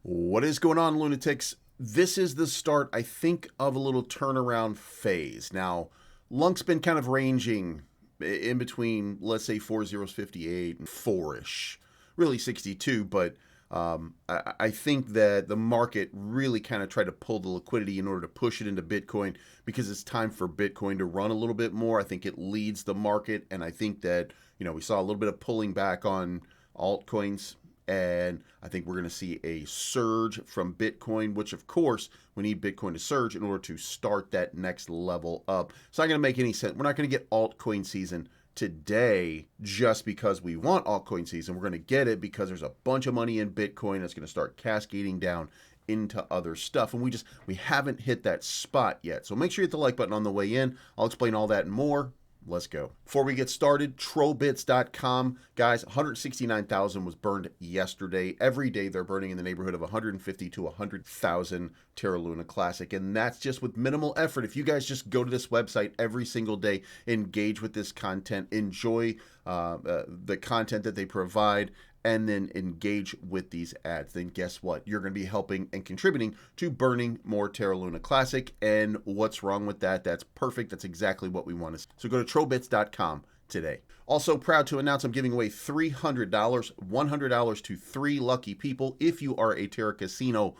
What is going on, lunatics? This is the start, I think, of a little turnaround phase. Now, LUNC's been kind of ranging in between, let's say, 4.058 and 4-ish, really 62, but I think that the market really kind of tried to pull the liquidity in order to push it into Bitcoin because it's time for Bitcoin to run a little bit more. I think it leads the market, and I think that, we saw a little bit of pulling back on altcoins. And I think we're going to see a surge from Bitcoin, which, of course, we need Bitcoin to surge in order to start that next level up. It's not going to make any sense. We're not going to get altcoin season today just because we want altcoin season. We're going to get it because there's a bunch of money in Bitcoin that's going to start cascading down into other stuff. And we haven't hit that spot yet. So make sure you hit the like button on the way in. I'll explain all that and more. Let's go. Before we get started, trobits.com. Guys, 169,000 was burned yesterday. Every day they're burning in the neighborhood of 150 to 100,000 Terra Luna Classic. And that's just with minimal effort. If you guys just go to this website every single day, engage with this content, enjoy the content that they provide, and then engage with these ads, then guess what? You're going to be helping and contributing to burning more Terra Luna Classic. And what's wrong with that? That's perfect. That's exactly what we want to see. So go to trobits.com today. Also proud to announce I'm giving away $300, $100 to 3 lucky people if you are a Terra Casino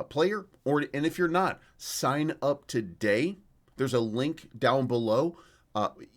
player, and if you're not, sign up today. There's a link down below.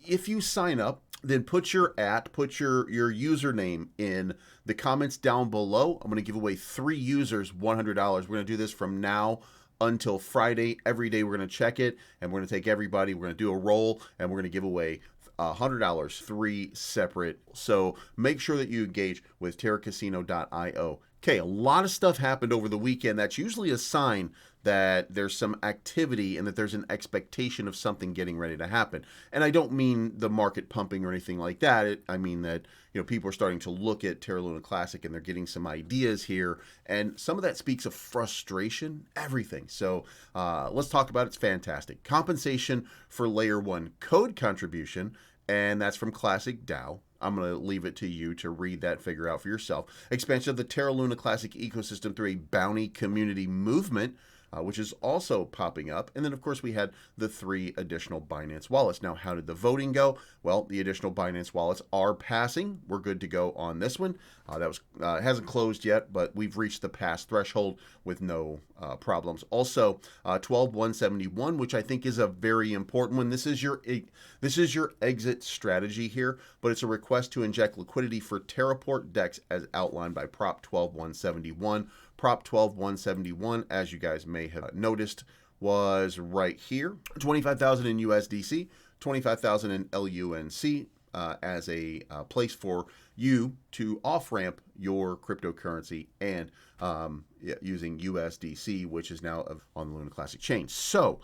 If you sign up, then put your username in the comments down below. I'm going to give away 3 users $100. We're going to do this from now until Friday. Every day we're going to check it, and we're going to take everybody. We're going to do a roll, and we're going to give away $100, 3 separate. So make sure that you engage with terracasino.io. Okay, a lot of stuff happened over the weekend. That's usually a sign that there's some activity and that there's an expectation of something getting ready to happen. And I don't mean the market pumping or anything like that. I mean that, people are starting to look at Terra Luna Classic and they're getting some ideas here. And some of that speaks of frustration, everything. So let's talk about it. It's fantastic. Compensation for layer 1 code contribution, and that's from Classic DAO. I'm going to leave it to you to read that, figure out for yourself. Expansion of the Terra Luna Classic ecosystem through a bounty community movement, which is also popping up. And then, of course, we had the 3 additional Binance wallets. Now, how did the voting go? Well, the additional Binance wallets are passing. We're good to go on this one. That hasn't closed yet, but we've reached the pass threshold with no problems. Also, 12.171, which I think is a very important one. This is your exit strategy here, but it's a request to inject liquidity for Terraport DEX as outlined by Prop 12.171. Prop 12.171, as you guys may have noticed, was right here. 25,000 in USDC, 25,000 in LUNC as a place for you to off-ramp your cryptocurrency and using USDC, which is now on the Luna Classic chain. So,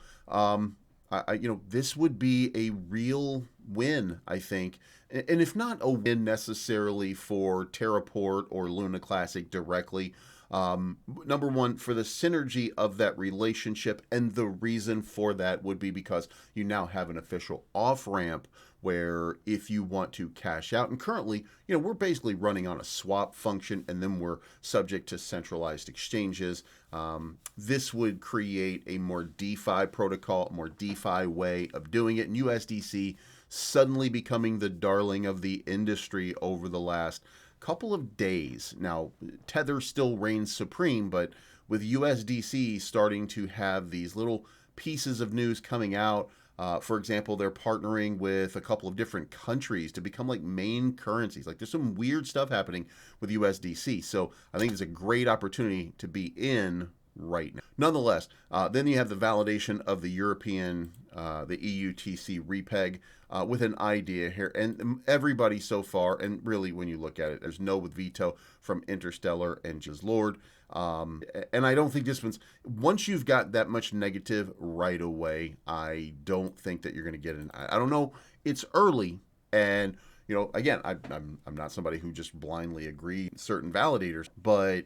this would be a real win, I think. And if not a win necessarily for Terraport or Luna Classic directly, number one, for the synergy of that relationship, and the reason for that would be because you now have an official off-ramp where if you want to cash out, and currently, we're basically running on a swap function, and then we're subject to centralized exchanges. This would create a more DeFi protocol, a more DeFi way of doing it, and USDC suddenly becoming the darling of the industry over the last couple of days. Now, Tether still reigns supreme, but with USDC starting to have these little pieces of news coming out, for example, they're partnering with a couple of different countries to become like main currencies. Like, there's some weird stuff happening with USDC. So I think it's a great opportunity to be in right now. Nonetheless, then you have the validation of the European, the EUTC repeg with an idea here. And everybody so far, and really when you look at it, there's no with veto from Interstellar and Jizz Lord. And I don't think this one's, once you've got that much negative right away, I don't think that you're going to get in. I don't know. It's early, and again, I'm not somebody who just blindly agrees with certain validators, but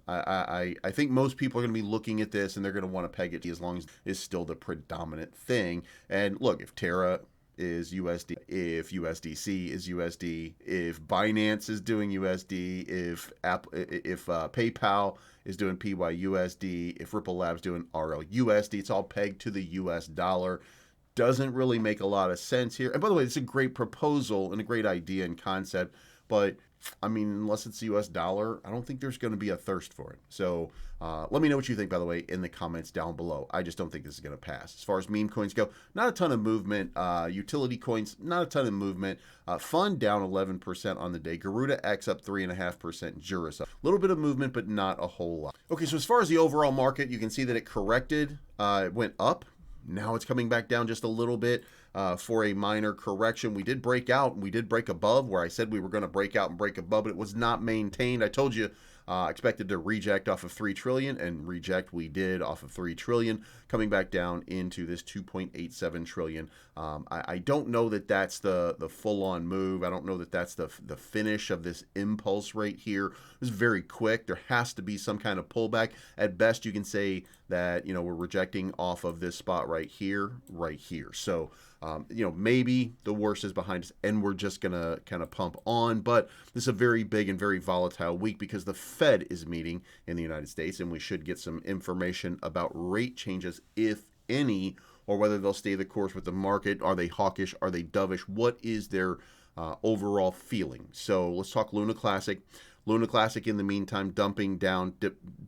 I think most people are going to be looking at this and they're going to want to peg it as long as it's still the predominant thing. And look, if Terra is USD, if USDC is USD, if Binance is doing USD, if PayPal is doing PYUSD, if Ripple Labs doing RLUSD, it's all pegged to the US dollar. Doesn't really make a lot of sense here. And by the way, it's a great proposal and a great idea and concept, but I mean, unless it's the US dollar, I don't think there's going to be a thirst for it. So let me know what you think, by the way, in the comments down below. I just don't think this is going to pass. As far as meme coins go, not a ton of movement. Utility coins, not a ton of movement. Fund down 11% on the day. Garuda X up 3.5%. Juris up. A little bit of movement, but not a whole lot. Okay, so as far as the overall market, you can see that it corrected. It went up. Now it's coming back down just a little bit for a minor correction. We did break out, and we did break above where I said we were going to break out and break above, but it was not maintained. I told you expected to reject off of 3 trillion, and reject we did off of 3 trillion, coming back down into this 2.87 trillion. I don't know that that's the full-on move. I don't know that that's the finish of this impulse right here. It was very quick. There has to be some kind of pullback. At best, you can say that, you know, we're rejecting off of this spot right here. So, you know, maybe the worst is behind us and we're just going to kind of pump on. But this is a very big and very volatile week because the Fed is meeting in the United States, and we should get some information about rate changes, if any, or whether they'll stay the course with the market. Are they hawkish? Are they dovish? What is their overall feeling? So let's talk Luna Classic. Luna Classic, in the meantime, dumping down.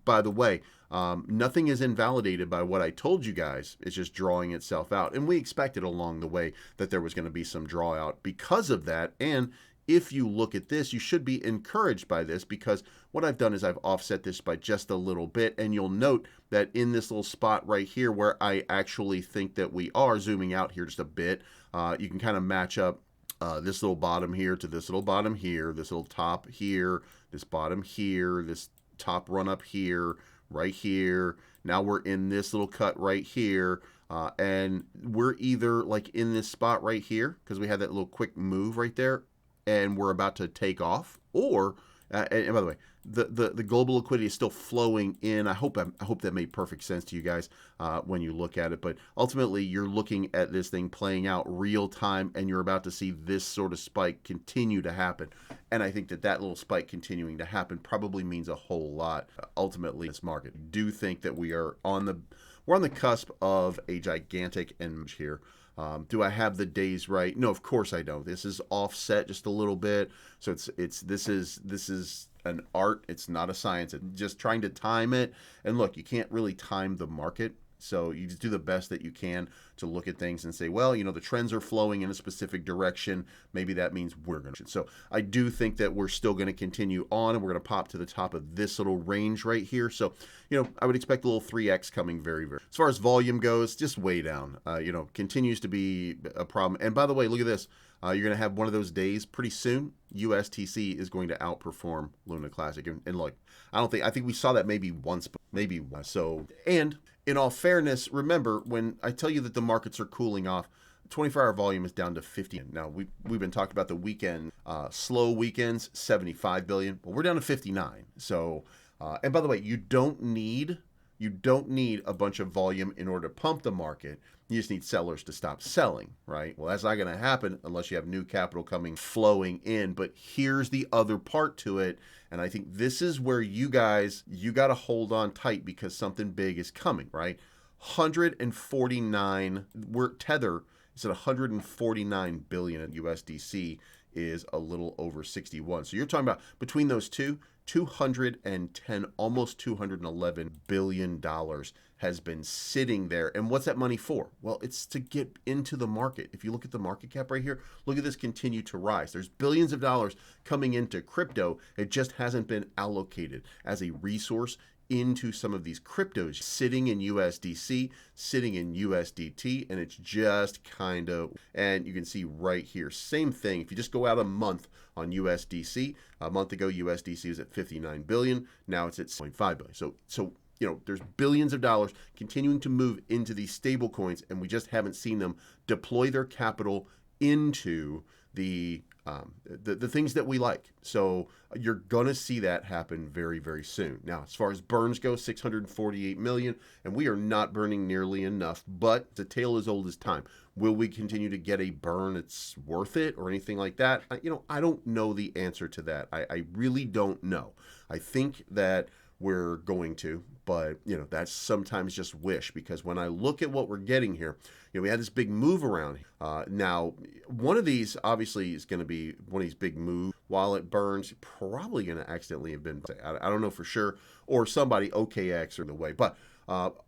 By the way, nothing is invalidated by what I told you guys. It's just drawing itself out. And we expected along the way that there was going to be some draw out because of that. And if you look at this, you should be encouraged by this, because what I've done is I've offset this by just a little bit. And you'll note that in this little spot right here where I actually think that we are zooming out here just a bit, you can kind of match up this little bottom here to this little bottom here, this little top here, this bottom here, this top run up here, right here. Now we're in this little cut right here, and we're either like in this spot right here because we had that little quick move right there and we're about to take off, or and by the way, the global liquidity is still flowing in. I hope that made perfect sense to you guys when you look at it. But ultimately, you're looking at this thing playing out real time, and you're about to see this sort of spike continue to happen. And I think that little spike continuing to happen probably means a whole lot ultimately in this market. I do think that we're on the cusp of a gigantic end here. Do I have the days right? No, of course I don't. This is offset just a little bit. So this is an art. It's not a science. It's just trying to time it. And look, you can't really time the market. So you just do the best that you can to look at things and say, well, you know, the trends are flowing in a specific direction. Maybe that means we're going to. So I do think that we're still going to continue on, and we're going to pop to the top of this little range right here. So, you know, I would expect a little 3X coming very, very. As far as volume goes, just way down, you know, continues to be a problem. And by the way, look at this. You're going to have one of those days pretty soon. USTC is going to outperform Luna Classic. And look, I think we saw that maybe once, maybe once. So, and in all fairness, remember when I tell you that the markets are cooling off, 24-hour volume is down to 50. Now we've been talking about the weekend, slow weekends, 75 billion, but we're down to 59. So, and by the way, you don't need a bunch of volume in order to pump the market. You just need sellers to stop selling, right? Well, that's not going to happen unless you have new capital flowing in. But here's the other part to it. And I think this is where you got to hold on tight, because something big is coming, right? 149, Tether is at 149 billion at USDC is a little over 61. So you're talking about between those two, 210, almost $211 billion has been sitting there. And what's that money for? Well, it's to get into the market. If you look at the market cap right here, look at this continue to rise. There's billions of dollars coming into crypto. It just hasn't been allocated as a resource into some of these cryptos, sitting in USDC, sitting in USDT, and it's just kind of, and you can see right here, same thing. If you just go out a month on USDC, a month ago USDC was at 59 billion, now it's at 0.5 billion. So you know, there's billions of dollars continuing to move into these stable coins, and we just haven't seen them deploy their capital into the the things that we like. So you're going to see that happen very, very soon. Now, as far as burns go, 648 million, and we are not burning nearly enough, but the tale as old as time. Will we continue to get a burn that's worth it or anything like that? I don't know the answer to that. I really don't know. I think that we're going to, but that's sometimes just wish, because when I look at what we're getting here, we had this big move around. Now, one of these obviously is going to be one of these big moves. While it burns, probably going to accidentally have been, I don't know for sure, or somebody OKX or the way, but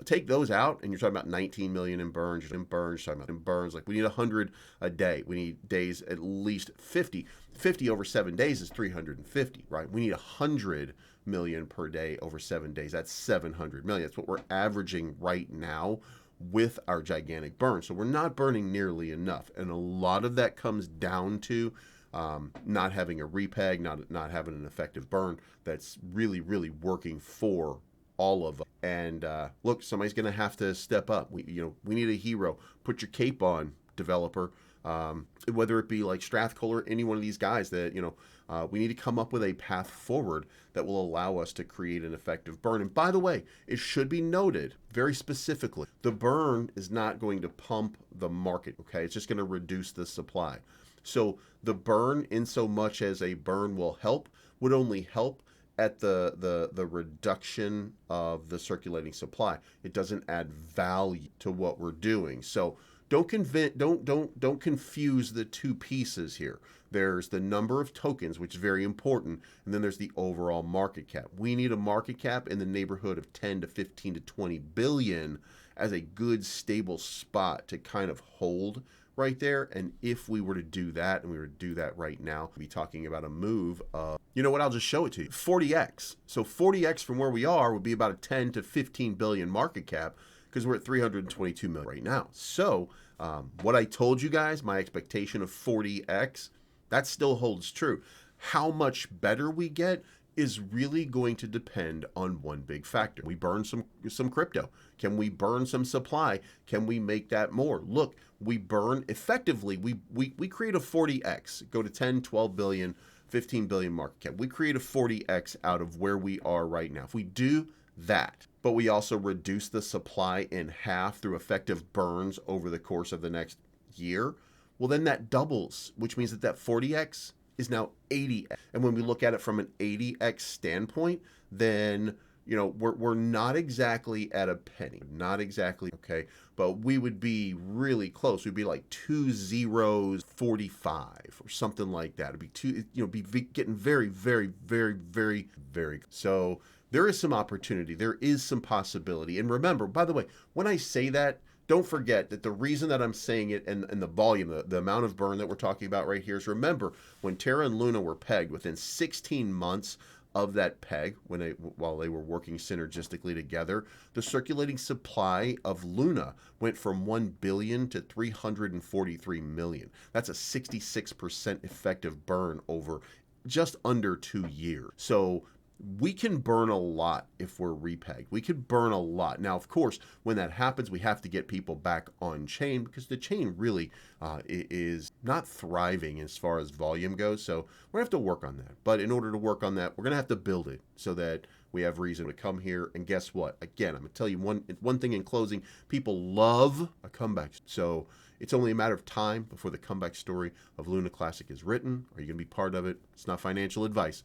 take those out, and you're talking about 19 million in burns. You're talking about in burns. Like, we need 100 a day. We need days at least 50. 50 over 7 days is 350, right? We need 100 million per day over 7 days. That's 700 million. That's what we're averaging right now with our gigantic burn. So we're not burning nearly enough, and a lot of that comes down to not having a repeg, not having an effective burn that's really, really working for all of them. And look, somebody's going to have to step up. We need a hero. Put your cape on, developer. Whether it be like Strathcole or any one of these guys that, we need to come up with a path forward that will allow us to create an effective burn. And by the way, it should be noted very specifically, the burn is not going to pump the market, okay? It's just going to reduce the supply. So the burn, in so much as a burn will help, would only help at the reduction of the circulating supply. It doesn't add value to what we're doing. So don't confuse the two pieces here. There's the number of tokens, which is very important, and then there's the overall market cap. We need a market cap in the neighborhood of 10 to 15 to 20 billion as a good stable spot to kind of hold right there. And if we were to do that, and we were to do that right now, we'd be talking about a move of, I'll just show it to you, 40x. So 40x from where we are would be about a 10 to 15 billion market cap, because we're at 322 million right now. So what I told you guys, my expectation of 40x, that still holds true. How much better we get is really going to depend on one big factor. We burn some crypto. Can we burn some supply? Can we make that more? Look, we burn effectively. We create a 40x, go to 10, 12 billion, 15 billion market cap. We create a 40x out of where we are right now. If we do that, but we also reduce the supply in half through effective burns over the course of the next year, well, then that doubles, which means that 40x is now 80x. And when we look at it from an 80x standpoint, then we're not exactly at a penny, not exactly, okay, but we would be really close. We'd be like 2 zeros 45 or something like that. It'd be be getting very, very, very, very, very. So there is some opportunity. There is some possibility. And remember, by the way, when I say that, don't forget that the reason that I'm saying it and the volume, the amount of burn that we're talking about right here is, remember, when Terra and Luna were pegged, within 16 months of that peg, while they were working synergistically together, the circulating supply of Luna went from 1 billion to 343 million. That's a 66% effective burn over just under 2 years. So we can burn a lot if we're repegged. We could burn a lot. Now, of course, when that happens, we have to get people back on chain, because the chain really is not thriving as far as volume goes. So we're going to have to work on that. But in order to work on that, we're going to have to build it so that we have reason to come here. And guess what? Again, I'm going to tell you one thing in closing. People love a comeback. So it's only a matter of time before the comeback story of Luna Classic is written. Are you going to be part of it? It's not financial advice.